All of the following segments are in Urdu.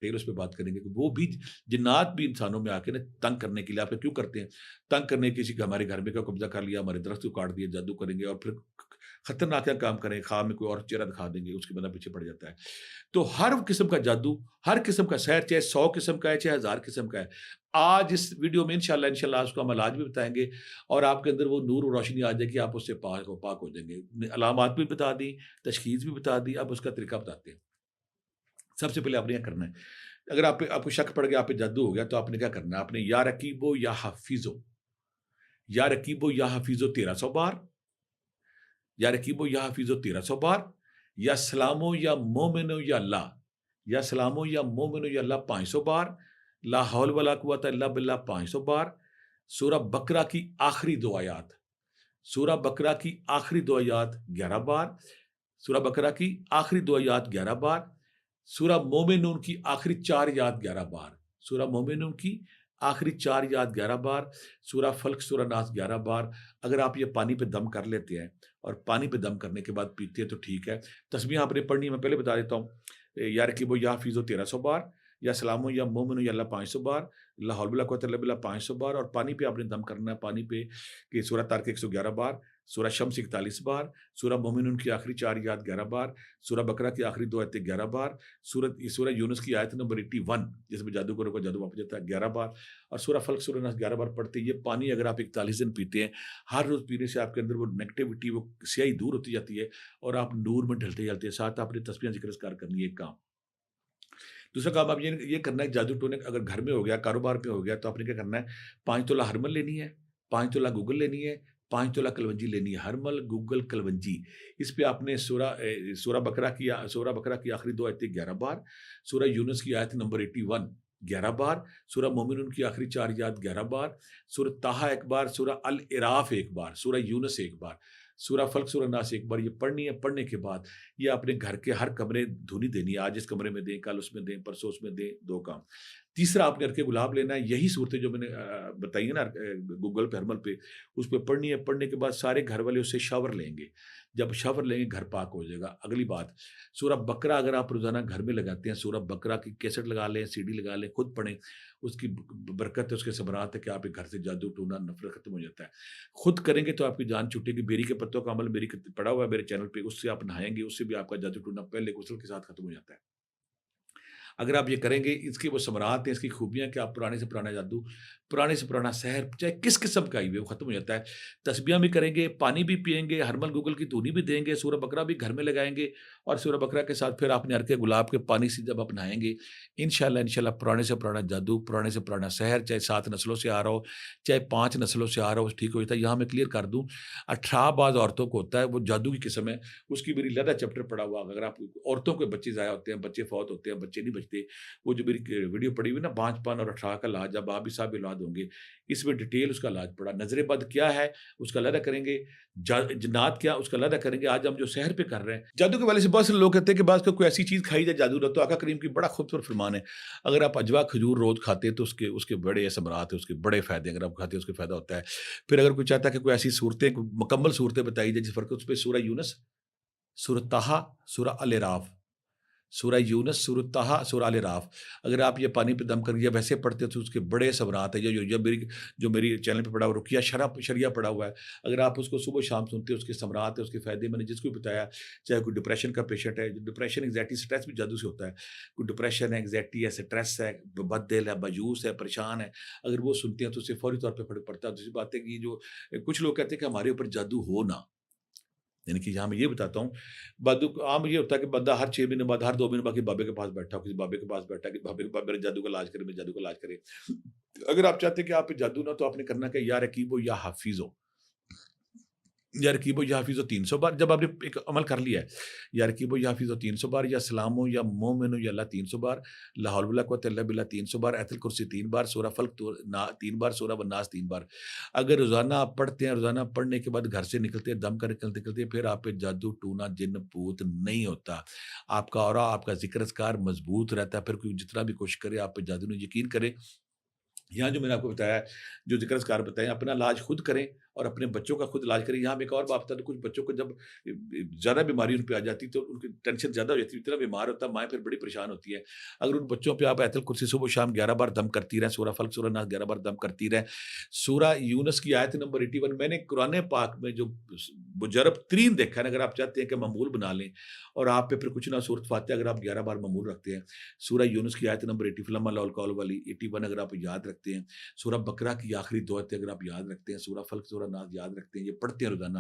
ڈیٹیل اس پہ بات کریں گے کہ وہ بھی جنات بھی انسانوں میں آ کے نا تنگ کرنے کے لیے آپ کیوں کرتے ہیں؟ تنگ کرنے کسی کا ہمارے گھر میں کا قبضہ کر لیا، ہمارے درخت کو کاٹ دیا، جادو کریں گے اور پھر خطرناک کام کریں، خواب میں کوئی اور چہرہ دکھا دیں گے، اس کے بندہ پیچھے پڑ جاتا ہے۔ تو ہر قسم کا جادو، ہر قسم کا سحر، چاہے 100 قسم کا ہے، چاہے 1000 قسم کا ہے، آج اس ویڈیو میں انشاءاللہ اس کو ہم علاج بھی بتائیں گے اور آپ کے اندر وہ نور و روشنی آ جائے گی، آپ اس سے پاک ہو جائیں گے۔ علامات بھی بتا دی، تشخیص بھی بتا دی، اب اس کا طریقہ بتاتے ہیں۔ سب سے پہلے آپ نے کیا کرنا ہے، اگر آپ کو شک پڑ گیا آپ پہ جادو ہو گیا تو آپ نے کیا کرنا ہے، آپ نے یا رقیبو یا حفیظو، یا رقیبو یا حفیظو 1300 بار، یا رقیبو یا حفیظو 1300 بار، یا سلامو یا مومنو یا اللہ، یا سلامو یا مومنو یا اللہ 500 بار، لا حول ولا قوت الا باللہ 500 بار، سورہ بقرہ کی آخری دو آیات، سورہ بقرہ کی آخری دو آیات 11 بار، سورہ بقرہ کی آخری دو آیات 11 بار، سورہ مومنون کی آخری 4 آیات 11 بار، سورہ مومنون کی آخری 4 آیات 11 بار، سورہ فلق سورہ ناس 11 بار۔ اگر آپ یہ پانی پہ دم کر لیتے ہیں اور پانی پہ دم کرنے کے بعد پیتے ہیں تو ٹھیک ہے۔ تسبیح آپ نے پڑھنی ہے، میں پہلے بتا دیتا ہوں، یا رقیبو یا حفیظو 1300 بار، یا سلامو یا مومنو یا اللہ 500 بار، لا حول ولا قوت الا باللہ 500 بار، اور پانی پہ آپ نے دم کرنا ہے، پانی پہ کہ سورہ طارق 111 بار، سورہ شمس 41 بار، سورہ مومنون کی آخری 4 آیات 11 بار، سورہ بقرہ کی آخری 2 آیتیں 11 بار، سورہ یونس کی آیت نمبر 81 جس میں جادوگروں کا جادو واپس جاتا ہے 11 بار، اور سورہ فلق سورہ ناس 11 بار پڑھتے ہیں۔ یہ پانی اگر آپ 41 دن پیتے ہیں، ہر روز پینے سے آپ کے اندر وہ نیگیٹیوٹی، وہ سیاہی دور ہوتی جاتی ہے اور آپ نور میں ڈھلتے جاتے ہیں۔ ساتھ آپ نے تسبیح ذکر اذکار کرنی ہے، ایک کام۔ دوسرا کام آپ یہ کرنا ہے، جادو ٹونے اگر گھر میں ہو گیا، کاروبار پہ ہو گیا، تو آپ نے کیا کرنا ہے، 5 تولہ ہرمل لینی ہے، 5 تولہ گوگل لینی ہے، 5 تولہ کلونجی لینی ہے، ہرمل گوگل کلونجی۔ اس پہ آپ نے سورہ بقرہ کی آخری 2 آیتیں 11 بار، سورہ یونس کی آیت نمبر 81 11 بار، سورہ مومنون کی آخری 4 آیات 11 بار، سورہ طٰہٰ 1 بار، سورہ الاعراف 1 بار، سورہ یونس 1 بار، سورہ فلق سورہ ناس 1 بار، یہ پڑھنی ہے۔ پڑھنے کے بعد یہ اپنے گھر کے ہر کمرے دھونی دینی ہے، آج اس کمرے میں دیں، کل اس میں دیں، پرسوں اس میں دیں، 2 کام۔ تیسرا آپ نے عرق گلاب لینا ہے، یہی صورتیں جو میں نے بتائی ہیں نا گوگل پہ ہرمل پہ، اس پہ پڑھنی ہے۔ پڑھنے کے بعد سارے گھر والے اس سے شاور لیں گے، جب شاور لیں گے گھر پاک ہو جائے گا۔ اگلی بات، سورہ بقرہ اگر آپ روزانہ گھر میں لگاتے ہیں، سورہ بقرہ کی کیسٹ لگا لیں، سی ڈی لگا لیں، خود پڑھیں، اس کی برکت ہے، اس کے ثمرات ہے کہ آپ کے گھر سے جادو ٹونا نفرت ختم ہو جاتا ہے۔ خود کریں گے تو آپ کی جان چھوٹے گی۔ بیری کے پتوں کا عمل میری پڑا ہوا ہے میرے چینل پہ، اس سے آپ نہائیں گے، اس سے بھی آپ کا جادو ٹونا پہلے غسل کے ساتھ ختم ہو جاتا ہے۔ اگر آپ یہ کریں گے، اس کے وہ ثمرات ہیں، اس کی خوبیاں کہ آپ پرانے سے پرانا جادو، پرانے سے پرانا سحر، چاہے کس قسم کا ہی وہ ختم ہو جاتا ہے۔ تسبیحاں بھی کریں گے، پانی بھی پئیں گے، ہرمل گوگل کی دھونی بھی دیں گے، سورہ بقرہ بھی گھر میں لگائیں گے، اور سورہ بقرہ کے ساتھ پھر آپ نے عرق گلاب کے پانی سے جب آپ نہائیں گے، انشاءاللہ پرانے سے پرانا جادو، پرانے سے پرانا سحر، چاہے 7 نسلوں سے آ رہا ہو، چاہے 5 نسلوں سے آ رہا ہو، ٹھیک ہو جاتا ہے۔ یہاں میں کلیئر کر دوں، 18 بعض عورتوں کو ہوتا ہے، وہ جادو کی قسم ہے، اس کی میری علیحدہ چیپٹر پڑا ہوا۔ اگر آپ عورتوں کے بچے ضائع ہوتے ہیں، بچے فوت ہوتے ہیں، بچے نہیں بچتے، وہ جو میری ویڈیو پڑی ہوئی نا، بانجھ پن اور 18 کا علاج، جب آپ بھی صاحب اولاد ہوں گے، اس میں ڈیٹیل اس کا علاج پڑا۔ نظر بد کیا ہے اس کا علیحدہ کریں گے، جنات کیا اس کا علیحدہ کریں گے۔ آج ہم جو سحر پہ کر رہے ہیں، جادو کے والے سے بہت سے لوگ کہتے ہیں کہ بعض کو کوئی ایسی چیز کھائی جائے جادو نہ، تو آقا کریم کی بڑا خوبصورت فرمان ہے، اگر آپ اجوا کھجور روز کھاتے ہیں تو اس کے بڑے ثمرات ہیں، اس کے بڑے فائدے، اگر آپ کھاتے ہیں اس کے فائدہ ہوتا ہے۔ پھر اگر کوئی چاہتا ہے کہ کوئی ایسی صورتیں، مکمل صورتیں بتائی جائے جس فرق، اس پہ سورہ یونس، سورہ طٰہٰ، سورہ الاعراف، سورہ یونس، سورہ طٰہٰ، سورہ الاعراف، اگر آپ یہ پانی پہ دم کر یا ویسے پڑھتے ہیں تو اس کے بڑے ثمرات ہیں۔ جو میری چینل پہ پڑا ہوا رقیہ شریعہ پڑا ہوا ہے، اگر آپ اس کو صبح شام سنتے ہیں، اس کے ثمرات ہیں، اس کے فائدے، میں نے جس کو بھی بتایا، چاہے کوئی ڈپریشن کا پیشنٹ ہے، ڈپریشن انگزائٹی سٹریس بھی جادو سے ہوتا ہے، کوئی ڈپریشن ہے، انگزائٹی ہے، سٹریس ہے، بد دل ہے، مایوس ہے، پریشان ہے، اگر وہ سنتے ہیں تو اس سے فوری طور پہ فرق پڑتا ہے۔ دوسری بات ہے کہ جو کچھ لوگ کہتے ہیں کہ ہمارے اوپر جادو ہو نہ، یعنی کہ یہاں میں یہ بتاتا ہوں، عام یہ ہوتا ہے کہ بندہ ہر 6 مہینے بعد، ہر 2 مہینے بعد کہ بابے کے پاس بیٹھا ہو، کسی بابے کے پاس بیٹھا کہ بابے میرے جادو کا علاج کرے، میرے جادو کا علاج کرے۔ اگر آپ چاہتے ہیں کہ آپ پہ جادو نہ، تو آپ نے کرنا کہ یا رقیب یا حفیظ ہو، یا رقیب یا حفیظ ہو 300 بار، جب آپ نے ایک عمل کر لیا ہے، یا رقیب یا حفیظ ہو 300 بار، یا سلام ہو یا مومن ہو یا اللہ 300 بار، لا حول ولا قوت الا باللہ 300 بار، آیت الکرسی 3 بار، سورہ فلق 3 بار، سورہ والناس 3 بار۔ اگر روزانہ آپ پڑھتے ہیں، روزانہ پڑھنے کے بعد گھر سے نکلتے ہیں، دم کر نکلتے پھر آپ پہ جادو ٹونا جن پوت نہیں ہوتا، آپ کا اورا، آپ کا ذکر اذکار مضبوط رہتا ہے۔ پھر کوئی جتنا بھی کوشش کرے آپ پہ جادو نہیں، یقین کریں، یہاں جو میں نے آپ کو بتایا ہے، جو ذکر اذکار بتائیں، اپنا علاج خود کریں اور اپنے بچوں کا خود علاج کریں. یہاں میں ایک اور بات بتا دوں, کچھ بچوں کو جب زیادہ بیماری ان پہ آ جاتی تو ان کی ٹینشن زیادہ ہو جاتی ہے, اتنا بیمار ہوتا ہے, مائیں پھر بڑی پریشان ہوتی ہے. اگر ان بچوں پہ آپ آیت الکرسی صبح و شام 11 بار دم کرتی رہیں, سورہ فلق سورہ ناس 11 بار دم کرتی رہیں, سورہ یونس کی آیت نمبر 81, میں نے قرآن پاک میں جو مجرب ترین دیکھا ہے, اگر آپ چاہتے ہیں کہ معمول بنا لیں اور آپ پہ پھر کچھ نہ, سورۃ فاتحہ اگر آپ 11 بار معمول رکھتے ہیں, سورہ یونس کی آیت نمبر 80 فلما لا القول والی 81 اگر آپ یاد رکھتے ہیں, سورہ بقرہ کی آخری 2 آیتیں اگر آپ یاد رکھتے ہیں, سورہ فلق سورہ ناس یاد رکھتے ہیں, یہ پڑھتے ہیں روزانہ,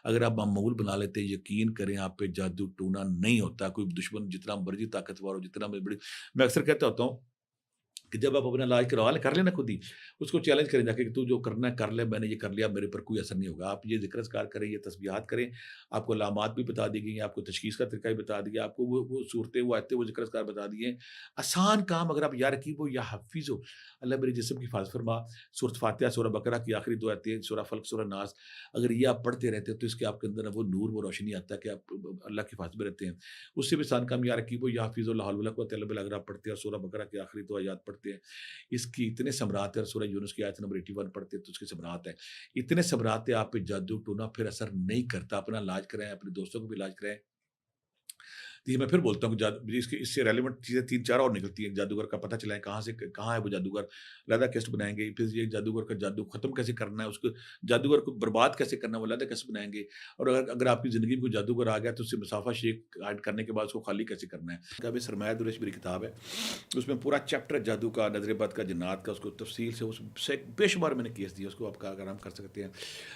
اگر آپ معمول بنا لیتے ہیں, یقین کریں آپ پہ جادو ٹونا نہیں ہوتا. کوئی دشمن جتنا مرضی طاقتور ہو, جتنا بڑی, میں اکثر کہتا ہوتا ہوں کہ جب آپ اپنا علاج کروا لیں, کر لینا خود ہی, اس کو چیلنج کریں جا کے کہ تو جو کرنا ہے کر لے, میں نے یہ کر لیا, میرے پر کوئی اثر نہیں ہوگا. آپ یہ ذکر اذکار کریں, یہ تسبیحات کریں, آپ کو علامات بھی بتا دی گئی ہیں, آپ کو تشخیص کا طریقہ بھی بتا دیا, آپ کو وہ صورتیں, وہ آیتیں, وہ ذکر اذکار بتا دیے ہیں. آسان کام, اگر آپ یا رقیب ہو یا حفیظ ہو, اللہ میرے جسم کی حفاظت فرما. سورۃ فاتحہ سورہ بقرہ کی آخری 2 آیتیں, سورہ فلق سورہ ناس, اگر یہ آپ پڑھتے رہتے ہیں تو اس کے آپ کے اندر وہ نور, وہ روشنی آتا ہے کہ آپ اللہ کی حفاظت میں رہتے ہیں. اس سے بھی آسان کام یا رقیب ہو یا حفیظ ہو, لا حول ولا قوۃ الا باللہ, اگر آپ پڑھتے ہیں, سورہ بقرہ کی آخری 2 آیات پڑھتے ہیں, اس کی اتنے ثمرات ہیں. اور سورہ یونس کی آیت نمبر 81 پڑھتے ہیں تو اس کے ثمرات ہیں, اتنے ثمرات ہیں, آپ پہ جادو ٹونا پھر اثر نہیں کرتا. اپنا علاج کرائیں, اپنے دوستوں کو بھی علاج کرائیں. یہ میں پھر بولتا ہوں کہ اس سے ریلیونٹ چیزیں 3-4 اور نکلتی ہیں. جادوگر کا پتہ چلائیں کہاں ہے وہ جادوگر, علیحدہ کیسٹ بنائیں گے. پھر یہ جادوگر کا جادو ختم کیسے کرنا ہے, اس کو جادوگر کو برباد کیسے کرنا ہے, وہ علیحدہ کیسے بنائیں گے. اور اگر آپ کی زندگی میں کوئی جادوگر آ گیا تو اس سے مسافہ شیک ایڈ کرنے کے بعد اس کو خالی کیسے کرنا ہے. کتاب سرمایہ دریش میری کتاب ہے, اس میں پورا چیپٹر جادو کا, نظر بد کا, جنات کا, اس کو تفصیل سے اس سے بے شمار میں نے کیس دیا, اس کو آپ کا آرام کر سکتے ہیں.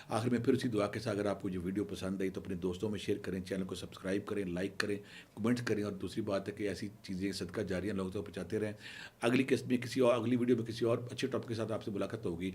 آخر میں پھر اسی دعا کے ساتھ, اگر آپ کو یہ ویڈیو پسند آئی تو اپنے دوستوں میں شیئر کریں, چینل کو سبسکرائب کریں, لائک کریں, کمنٹ کریں. اور دوسری بات ہے کہ ایسی چیزیں صدقہ جاریہ لوگوں تک پہنچاتے رہیں. اگلی قسط میں اگلی ویڈیو میں کسی اور اچھے ٹاپک کے ساتھ آپ سے ملاقات ہوگی.